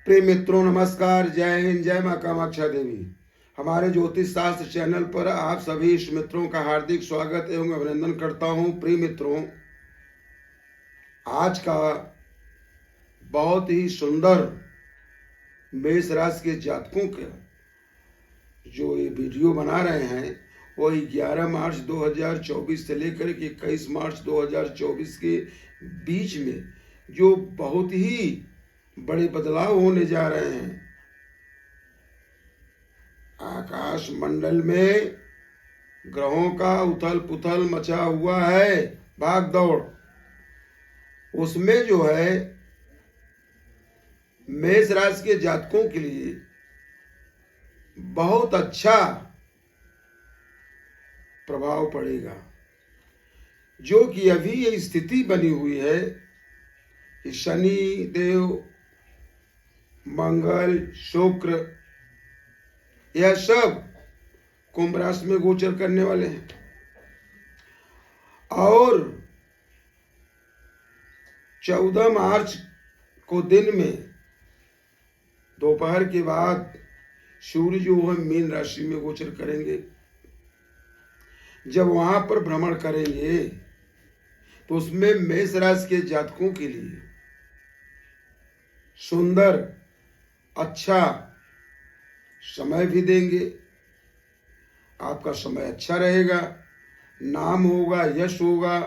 प्रिय मित्रों नमस्कार, जय हिंद, जय माँ कामाक्षा देवी। हमारे ज्योतिष शास्त्र चैनल पर आप सभी इष्ट मित्रों का हार्दिक स्वागत एवं अभिनंदन करता हूँ। प्रिय मित्रों, आज का बहुत ही सुंदर मेष राशि के जातकों के जो ये वीडियो बना रहे हैं वो 11 मार्च 2024 से लेकर के 21 मार्च 2024 के बीच में जो बहुत ही बड़े बदलाव होने जा रहे हैं। आकाश मंडल में ग्रहों का उथल पुथल मचा हुआ है, भाग दौड़। उसमें जो है मेष राशि के जातकों के लिए बहुत अच्छा प्रभाव पड़ेगा। जो कि अभी ये स्थिति बनी हुई है कि शनि देव, मंगल, शुक्र, यह सब कुंभ राशि में गोचर करने वाले हैं और 14 मार्च को दिन में दोपहर के बाद सूर्य जो है मीन राशि में गोचर करेंगे। जब वहां पर भ्रमण करेंगे तो उसमें मेष राशि के जातकों के लिए सुंदर अच्छा समय भी देंगे। आपका समय अच्छा रहेगा, नाम होगा, यश होगा,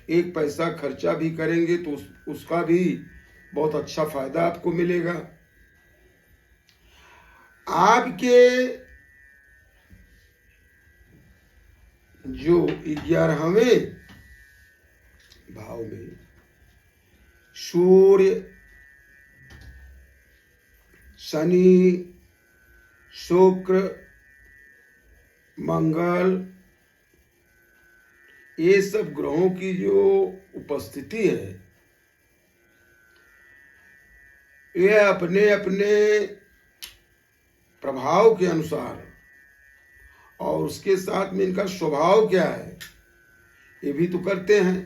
एक पैसा खर्चा भी करेंगे तो उसका भी बहुत अच्छा फायदा आपको मिलेगा। आपके जो 11वें भाव में सूर्य, शनि, शुक्र, मंगल, ये सब ग्रहों की जो उपस्थिति है यह अपने अपने प्रभाव के अनुसार और उसके साथ में इनका स्वभाव क्या है ये भी तो करते हैं,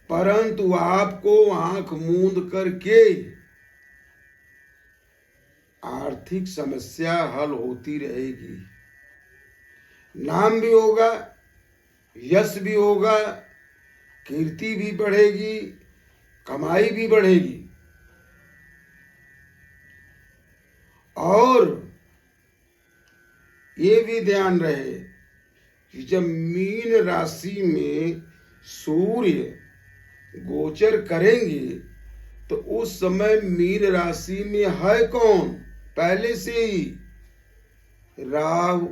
परंतु आपको आंख मूंद करके आर्थिक समस्या हल होती रहेगी। नाम भी होगा, यश भी होगा, कीर्ति भी बढ़ेगी, कमाई भी बढ़ेगी। और ये भी ध्यान रहे कि जब मीन राशि में सूर्य गोचर करेंगे तो उस समय मीन राशि में है कौन? पहले से ही राहु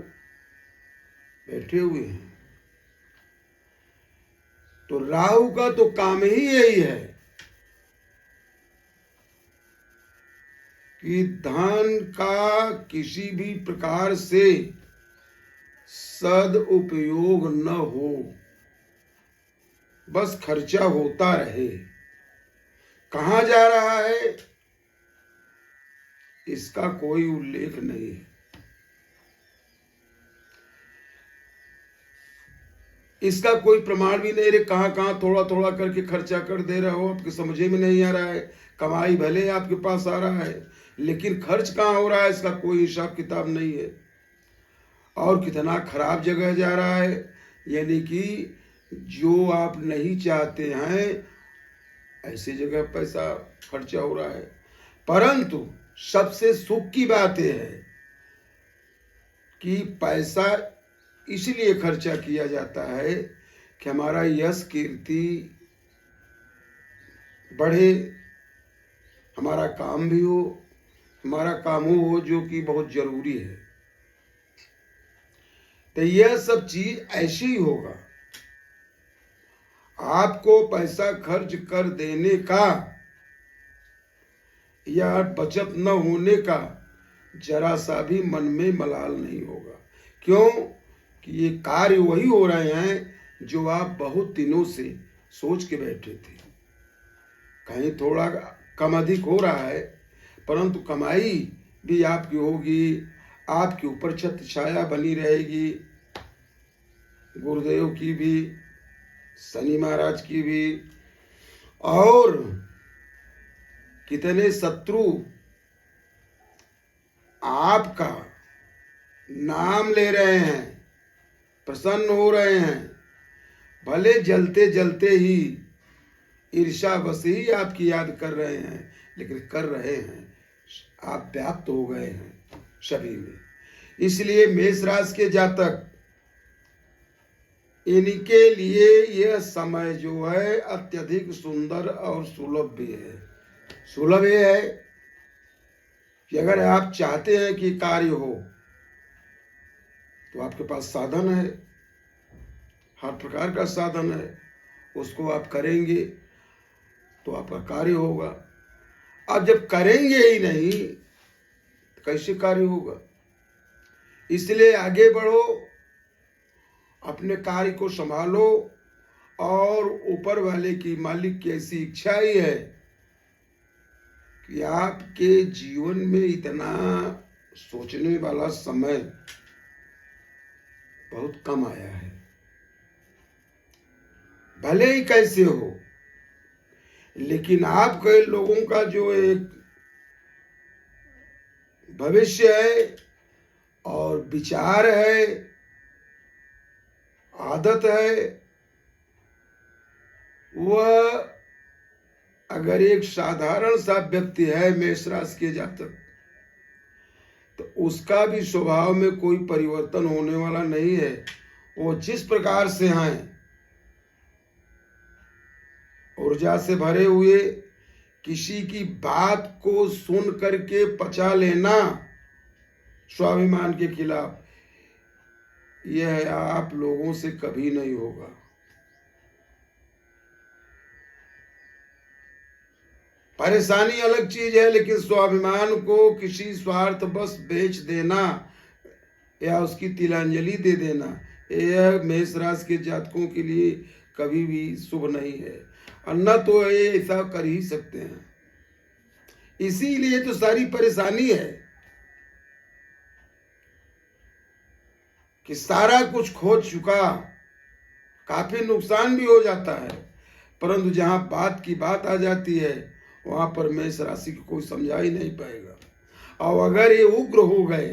बैठे हुए हैं। तो राहु का तो काम ही यही है कि धन का किसी भी प्रकार से सदुपयोग न हो, बस खर्चा होता रहे। कहां जा रहा है इसका कोई उल्लेख नहीं है। इसका कोई प्रमाण भी नहीं रे, कहां कहां थोड़ा थोड़ा करके खर्चा कर दे रहे हो, आपके समझे में नहीं आ रहा है। कमाई भले आपके पास आ रहा है लेकिन खर्च कहां हो रहा है इसका कोई हिसाब किताब नहीं है। और कितना खराब जगह जा रहा है, यानी कि जो आप नहीं चाहते हैं ऐसी जगह पैसा खर्चा हो रहा है। परंतु सबसे सुख की बात यह है कि पैसा इसलिए खर्चा किया जाता है कि हमारा यश कीर्ति बढ़े, हमारा काम भी हो, हमारा काम हो जो कि बहुत जरूरी है। तो यह सब चीज ऐसे ही होगा। आपको पैसा खर्च कर देने का या बचत न होने का जरा सा भी मन में मलाल नहीं होगा। क्यों कि ये कार्य वही हो रहे हैं जो आप बहुत दिनों से सोच के बैठे थे। कहीं थोड़ा कम अधिक हो रहा है परंतु कमाई भी आपकी होगी, आपके ऊपर छत्र छाया बनी रहेगी, गुरुदेव की भी, शनि महाराज की भी, और कितने शत्रु आपका नाम ले रहे हैं, प्रसन्न हो रहे हैं, भले जलते जलते ही ईर्ष्यावश ही आपकी याद कर रहे हैं, लेकिन कर रहे हैं, आप व्याप्त हो गए हैं सभी में। इसलिए मेष राशि के जातक, इनके लिए यह समय जो है अत्यधिक सुंदर और सुलभ भी है। सुलभ ये है कि अगर आप चाहते हैं कि कार्य हो तो आपके पास साधन है, हर प्रकार का साधन है, उसको आप करेंगे तो आपका कार्य होगा। अब जब करेंगे ही नहीं तो कैसे कार्य होगा? इसलिए आगे बढ़ो, अपने कार्य को संभालो, और ऊपर वाले की, मालिक की ऐसी इच्छा ही है कि आपके जीवन में इतना सोचने वाला समय बहुत कम आया है। भले ही कैसे हो, लेकिन आप कई लोगों का जो एक भविष्य है और विचार है, आदत है, वह अगर एक साधारण सा व्यक्ति है मेष राशि के जातक, तो उसका भी स्वभाव में कोई परिवर्तन होने वाला नहीं है। वो जिस प्रकार से हैं, ऊर्जा से भरे हुए, किसी की बात को सुन करके पचा लेना स्वाभिमान के खिलाफ, यह आप लोगों से कभी नहीं होगा। परेशानी अलग चीज है, लेकिन स्वाभिमान को किसी स्वार्थ बस बेच देना या उसकी तिलांजलि दे देना, यह मेष राशि के जातकों के लिए कभी भी शुभ नहीं है। और न तो ये ऐसा कर ही सकते हैं। इसीलिए तो सारी परेशानी है कि सारा कुछ खो चुका, काफी नुकसान भी हो जाता है, परंतु जहां बात की बात आ जाती है वहां पर मेष राशि को कोई समझा ही नहीं पाएगा। और अगर ये उग्र हो गए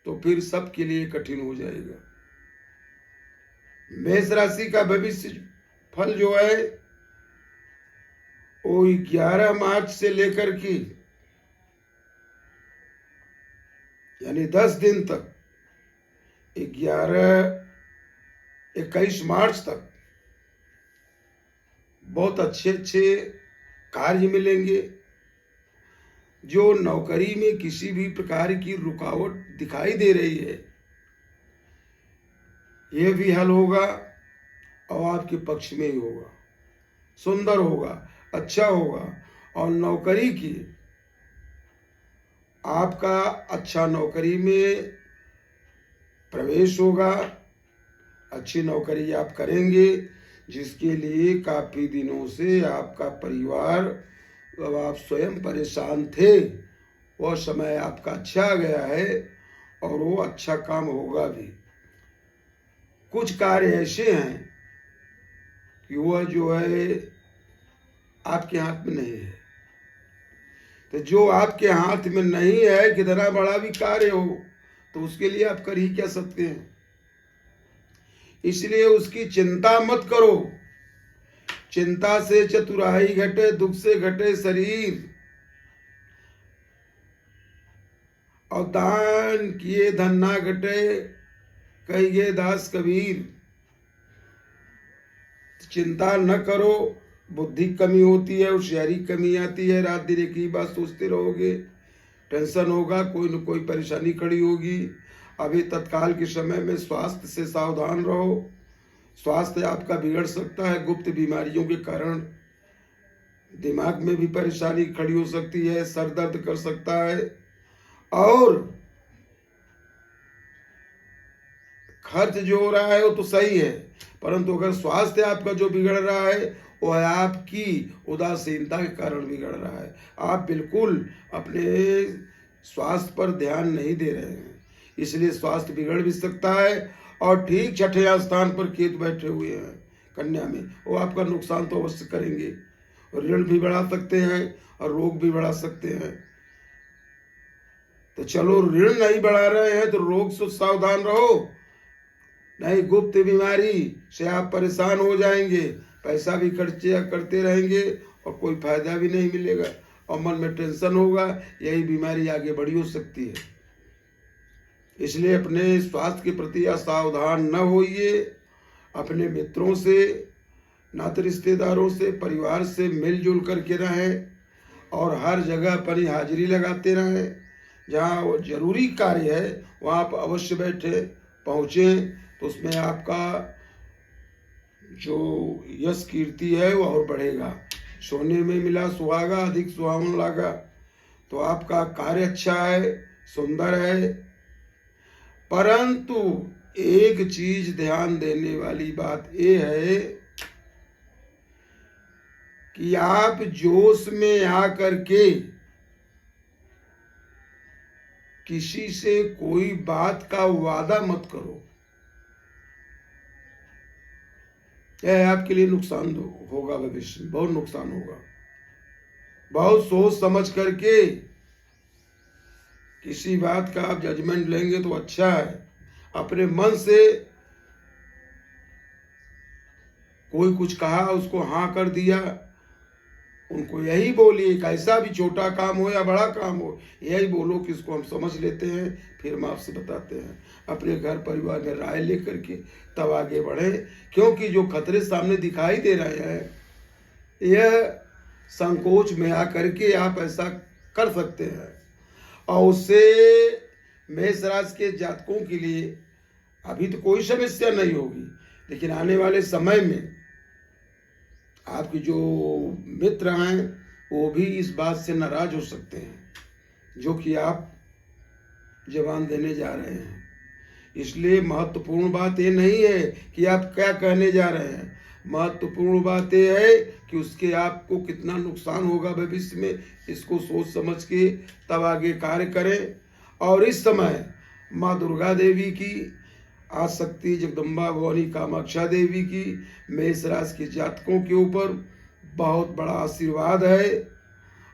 तो फिर सबके लिए कठिन हो जाएगा। मेष राशि का भविष्य फल जो है वो 11 मार्च से लेकर के यानी 10 दिन तक, 21 मार्च तक बहुत अच्छे अच्छे कार्य मिलेंगे। जो नौकरी में किसी भी प्रकार की रुकावट दिखाई दे रही है, यह भी हल होगा और आपके पक्ष में ही होगा, सुंदर होगा, अच्छा होगा। और नौकरी की, आपका अच्छा नौकरी में प्रवेश होगा, अच्छी नौकरी आप करेंगे, जिसके लिए काफी दिनों से आपका परिवार, जब आप स्वयं परेशान थे, वह समय आपका अच्छा आ गया है और वो अच्छा काम होगा भी। कुछ कार्य ऐसे हैं कि वह जो है आपके हाथ में नहीं है। तो जो आपके हाथ में नहीं है, कितना बड़ा भी कार्य हो, तो उसके लिए आप कर ही क्या सकते हैं। इसलिए उसकी चिंता मत करो। चिंता से चतुराई घटे, दुख से घटे शरीर, और दान किए धन ना घटे, कहिए दास कबीर। चिंता न करो, बुद्धि कमी होती है, होशियारी कमी आती है। रात दिन एक ही बात सोचते रहोगे, टेंशन होगा, कोई न कोई परेशानी खड़ी होगी। अभी तत्काल के समय में स्वास्थ्य से सावधान रहो। स्वास्थ्य आपका बिगड़ सकता है, गुप्त बीमारियों के कारण दिमाग में भी परेशानी खड़ी हो सकती है, सर दर्द कर सकता है। और खर्च जो हो रहा है वो तो सही है, परंतु अगर स्वास्थ्य आपका जो बिगड़ रहा है वो है आपकी उदासीनता के कारण बिगड़ रहा है। आप बिल्कुल अपने स्वास्थ्य पर ध्यान नहीं दे रहे हैं, इसलिए स्वास्थ्य बिगड़ भी सकता है। और ठीक 6ठे स्थान पर केतु बैठे हुए हैं कन्या में, वो आपका नुकसान तो अवश्य करेंगे, ऋण भी बढ़ा सकते हैं और रोग भी बढ़ा सकते हैं। तो चलो ऋण नहीं बढ़ा रहे हैं तो रोग से सावधान रहो, नहीं गुप्त बीमारी से आप परेशान हो जाएंगे, पैसा भी खर्चे करते रहेंगे और कोई फायदा भी नहीं मिलेगा और मन में टेंशन होगा, यही बीमारी आगे बढ़ी हो सकती है। इसलिए अपने स्वास्थ्य के प्रति असावधान न होइए, अपने मित्रों से, नाते रिश्तेदारों से, परिवार से मिलजुल करके रहें और हर जगह पर ही हाजिरी लगाते रहें। जहाँ वो जरूरी कार्य है वहाँ आप अवश्य बैठे पहुँचें, तो उसमें आपका जो यश कीर्ति है वो और बढ़ेगा। सोने में मिला सुहागा अधिक सुहावन लागा, तो आपका कार्य अच्छा है, सुंदर है, परंतु एक चीज ध्यान देने वाली बात यह है कि आप जोश में आकर के किसी से कोई बात का वादा मत करो, यह आपके लिए नुकसान होगा, भविष्य में बहुत नुकसान होगा। बहुत सोच समझ करके किसी बात का आप जजमेंट लेंगे तो अच्छा है। अपने मन से कोई कुछ कहा उसको हाँ कर दिया, उनको यही बोलिए, कैसा भी छोटा काम हो या बड़ा काम हो, यही बोलो कि इसको हम समझ लेते हैं, फिर हम आपसे बताते हैं। अपने घर परिवार में राय लेकर के तब आगे बढ़े, क्योंकि जो खतरे सामने दिखाई दे रहे हैं यह संकोच में आकर के आप ऐसा कर सकते हैं और उससे मेष राशि के जातकों के लिए अभी तो कोई समस्या नहीं होगी, लेकिन आने वाले समय में आपके जो मित्र हैं वो भी इस बात से नाराज हो सकते हैं जो कि आप जवान देने जा रहे हैं। इसलिए महत्वपूर्ण बात ये नहीं है कि आप क्या कहने जा रहे हैं, महत्वपूर्ण बात यह है कि उसके आपको कितना नुकसान होगा भविष्य में, इसको सोच समझ के तब आगे कार्य करें। और इस समय माँ दुर्गा देवी की, आशक्ति जगदम्बा भवानी कामाक्षा देवी की मेष राशि के जातकों के ऊपर बहुत बड़ा आशीर्वाद है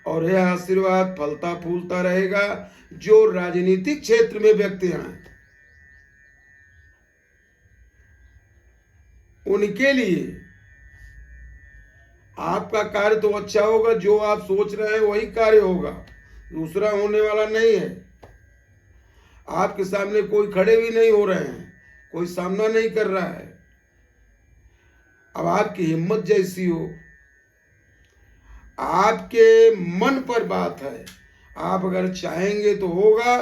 और यह आशीर्वाद फलता फूलता रहेगा। जो राजनीतिक क्षेत्र में व्यक्ति हैं उनके लिए आपका कार्य तो अच्छा होगा, जो आप सोच रहे हैं वही कार्य होगा, दूसरा होने वाला नहीं है। आपके सामने कोई खड़े भी नहीं हो रहे हैं, कोई सामना नहीं कर रहा है। अब आपकी हिम्मत जैसी हो, आपके मन पर बात है, आप अगर चाहेंगे तो होगा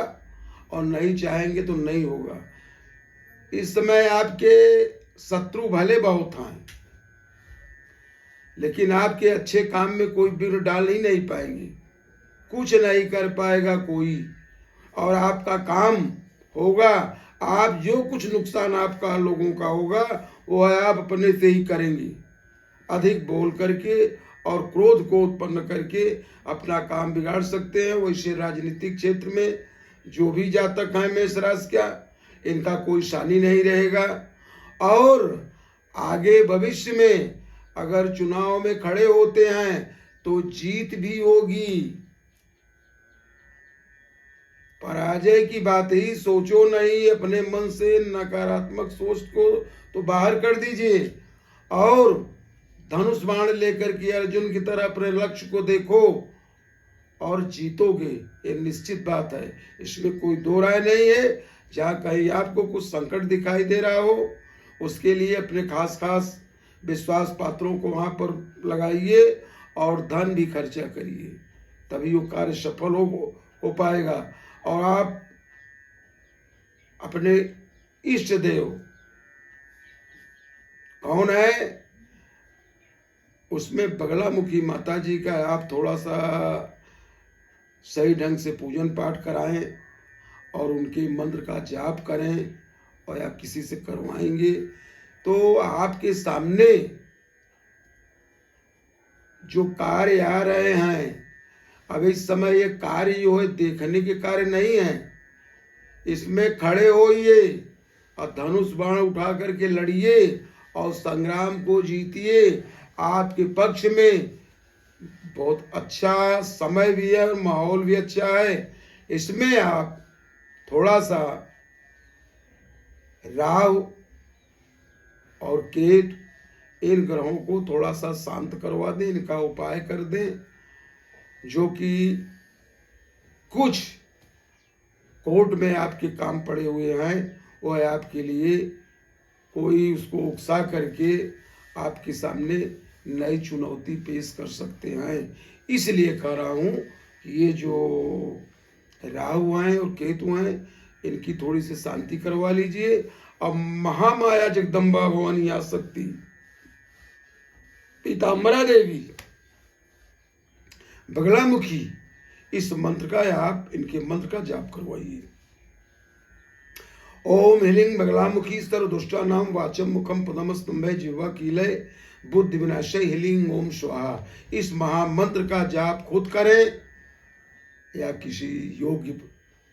और नहीं चाहेंगे तो नहीं होगा। इस समय आपके शत्रु भले बहुत हैं, लेकिन आपके अच्छे काम में कोई बिगड़ डाल ही नहीं पाएंगे, कुछ नहीं कर पाएगा कोई, और आपका काम होगा। आप जो कुछ नुकसान आपका लोगों का होगा वो आप अपने से ही करेंगे, अधिक बोल करके और क्रोध को उत्पन्न करके अपना काम बिगाड़ सकते हैं। वैसे राजनीतिक क्षेत्र में जो भी जातक हैं मेष राशि का, इनका कोई शानी नहीं रहेगा और आगे भविष्य में अगर चुनाव में खड़े होते हैं तो जीत भी होगी। पराजय की बात ही सोचो नहीं, अपने मन से नकारात्मक सोच को तो बाहर कर दीजिए और धनुष बाण लेकर के अर्जुन की तरह अपने लक्ष्य को देखो और जीतोगे, ये निश्चित बात है, इसमें कोई दो राय नहीं है। जहाँ कहीं आपको कुछ संकट दिखाई दे रहा हो उसके लिए अपने खास विश्वास पात्रों को वहाँ पर लगाइए और धन भी खर्चा करिए, तभी वो कार्य सफल हो पाएगा। और आप अपने इष्ट देव कौन है, उसमें बगलामुखी माता जी का आप थोड़ा सा सही ढंग से पूजन पाठ कराएं और उनके मंत्र का जाप करें, और आप किसी से करवाएंगे तो आपके सामने जो कार्य आ रहे हैं, अब इस समय ये कार्य जो है देखने के कार्य नहीं है, इसमें खड़े होइए और धनुष बाण उठा करके लड़िए और संग्राम को जीतिए। आपके पक्ष में बहुत अच्छा समय भी है और माहौल भी अच्छा है, इसमें आप थोड़ा सा राहु और केतु इन ग्रहों को थोड़ा सा शांत करवा दें, इनका उपाय कर दें, जो कि कुछ कोर्ट में आपके काम पड़े हुए हैं वह आपके लिए कोई उसको उकसा करके आपके सामने नई चुनौती पेश कर सकते हैं। इसलिए कह रहा हूँ कि ये जो राहु हैं और केतु हैं इनकी थोड़ी सी शांति करवा लीजिए। अब महामाया जगदम्बा भवानी आशक्ति पीताम्बरा देवी बगलामुखी इस मंत्र का आप इनके मंत्र का जाप करवाइए। ओम ह्रीं बगलामुखी सर्वदुष्टा नाम वाचम मुखम पदम स्तंभे जिह्वा कीलय बुद्धि विनाशय ह्रीं ओम स्वाहा। इस महामंत्र का जाप खुद करें या किसी योग्य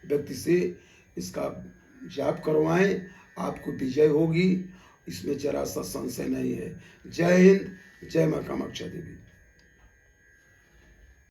व्यक्ति से इसका जाप करवाएं, आपको विजय होगी, इसमें जरा सा संशय नहीं है। जय हिंद, जय मां कामाक्षा देवी।